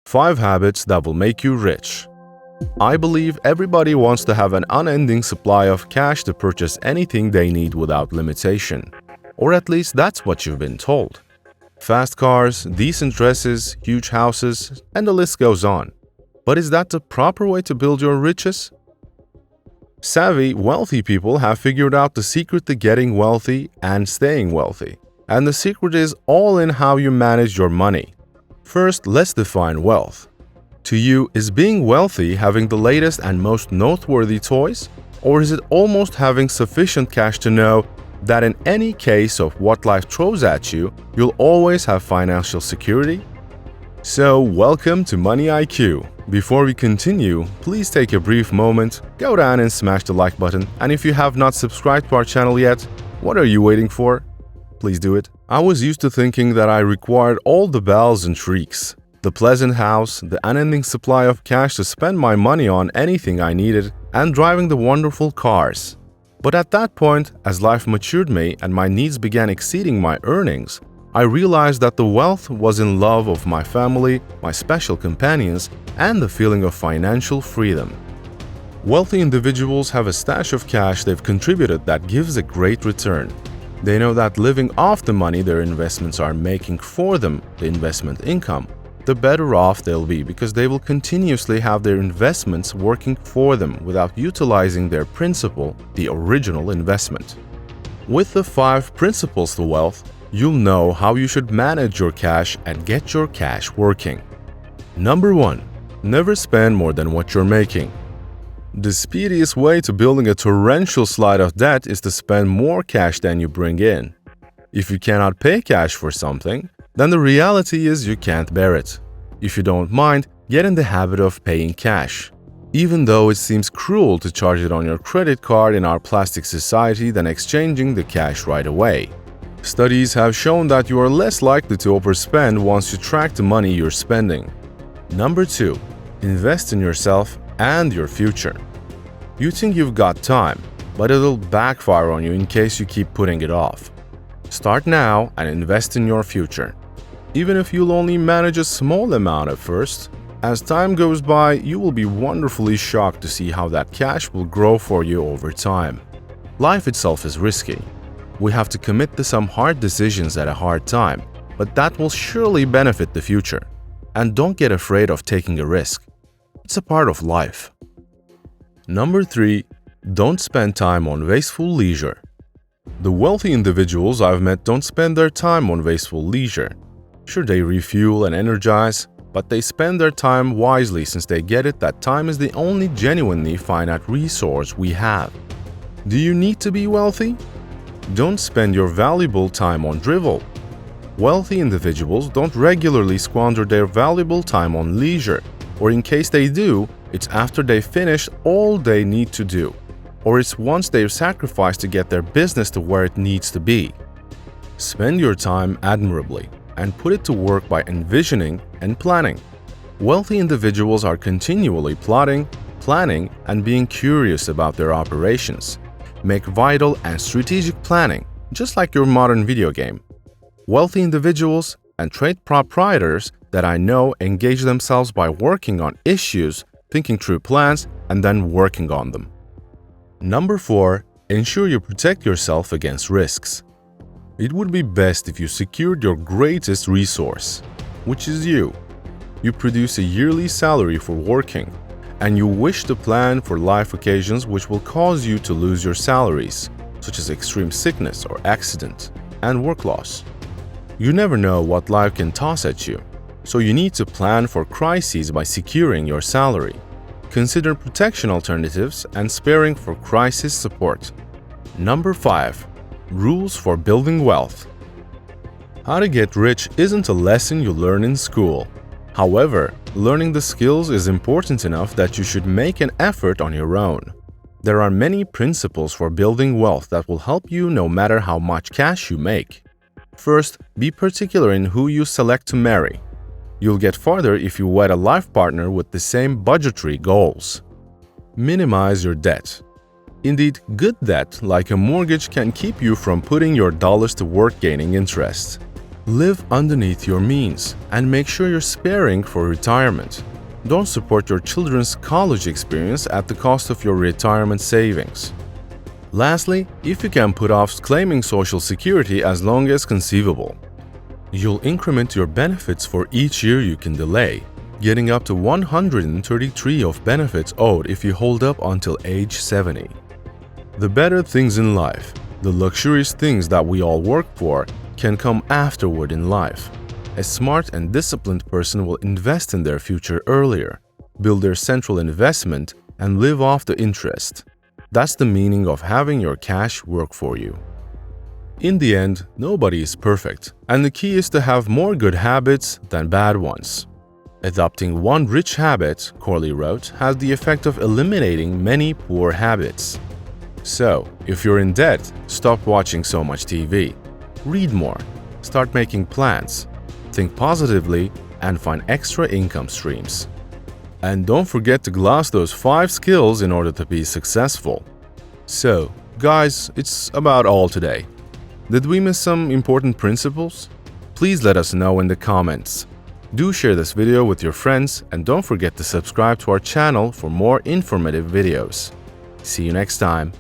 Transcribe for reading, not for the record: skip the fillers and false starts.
5 habits that will make you rich. I believe everybody wants to have an unending supply of cash to purchase anything they need without limitation. Or at least that's what you've been told. Fast cars, decent dresses, huge houses, and the list goes on. But is that the proper way to build your riches? Savvy, wealthy people have figured out the secret to getting wealthy and staying wealthy. And the secret is all in how you manage your money. First, let's define wealth. To you, is being wealthy having the latest and most noteworthy toys? Or is it almost having sufficient cash to know that in any case of what life throws at you, you'll always have financial security? So, welcome to MoneyIQ. Before we continue, please take a brief moment, go down and smash the like button, and if you have not subscribed to our channel yet, what are you waiting for? Please do it. I was used to thinking that I required all the bells and shrieks, the pleasant house, the unending supply of cash to spend my money on anything I needed, and driving the wonderful cars. But at that point, as life matured me and my needs began exceeding my earnings, I realized that the wealth was in love of my family, my special companions, and the feeling of financial freedom. Wealthy individuals have a stash of cash they've contributed that gives a great return. They know that living off the money their investments are making for them, the investment income, the better off they'll be because they will continuously have their investments working for them without utilizing their principal, the original investment. With the 5 principles to wealth, you'll know how you should manage your cash and get your cash working. Number 1. Never spend more than what you're making. The speediest way to building a torrential slide of debt is to spend more cash than you bring in. If you cannot pay cash for something, then the reality is you can't bear it. If you don't mind, get in the habit of paying cash. Even though it seems cruel to charge it on your credit card in our plastic society than exchanging the cash right away. Studies have shown that you are less likely to overspend once you track the money you're spending. Number 2. Invest in yourself and your future. You think you've got time, but it'll backfire on you in case you keep putting it off. Start now and invest in your future. Even if you'll only manage a small amount at first, as time goes by, you will be wonderfully shocked to see how that cash will grow for you over time. Life itself is risky. We have to commit to some hard decisions at a hard time, but that will surely benefit the future. And don't get afraid of taking a risk. It's a part of life. Number 3. Don't spend time on wasteful leisure. The wealthy individuals I've met don't spend their time on wasteful leisure. Sure, they refuel and energize, but they spend their time wisely since they get it that time is the only genuinely finite resource we have. Do you need to be wealthy? Don't spend your valuable time on drivel. Wealthy individuals don't regularly squander their valuable time on leisure, or in case they do, it's after they've finished all they need to do, or it's once they've sacrificed to get their business to where it needs to be. Spend your time admirably and put it to work by envisioning and planning. Wealthy individuals are continually plotting, planning, and being curious about their operations. Make vital and strategic planning, just like your modern video game. Wealthy individuals and trade proprietors that I know engage themselves by working on issues, thinking through plans, and then working on them. Number 4. Ensure you protect yourself against risks. It would be best if you secured your greatest resource, which is you. You produce a yearly salary for working, and you wish to plan for life occasions which will cause you to lose your salaries, such as extreme sickness or accident, and work loss. You never know what life can toss at you, so you need to plan for crises by securing your salary. Consider protection alternatives and sparing for crisis support. Number 5. Rules for building wealth. How to get rich isn't a lesson you learn in school. However, learning the skills is important enough that you should make an effort on your own. There are many principles for building wealth that will help you no matter how much cash you make. First, be particular in who you select to marry. You'll get farther if you wed a life partner with the same budgetary goals. Minimize your debt. Indeed, good debt, like a mortgage, can keep you from putting your dollars to work gaining interest. Live underneath your means and make sure you're sparing for retirement. Don't support your children's college experience at the cost of your retirement savings. Lastly, if you can put off claiming Social Security as long as conceivable, you'll increment your benefits for each year you can delay, getting up to 133 of benefits owed if you hold up until age 70. The better things in life, the luxurious things that we all work for, can come afterward in life. A smart and disciplined person will invest in their future earlier, build their central investment, and live off the interest. That's the meaning of having your cash work for you. In the end, nobody is perfect, and the key is to have more good habits than bad ones. Adopting one rich habit, Corley wrote, has the effect of eliminating many poor habits. So, if you're in debt, stop watching so much TV. Read more, start making plans, think positively, and find extra income streams. And don't forget to gloss those 5 skills in order to be successful. So, guys, it's about all today. Did we miss some important principles? Please let us know in the comments. Do share this video with your friends and don't forget to subscribe to our channel for more informative videos. See you next time.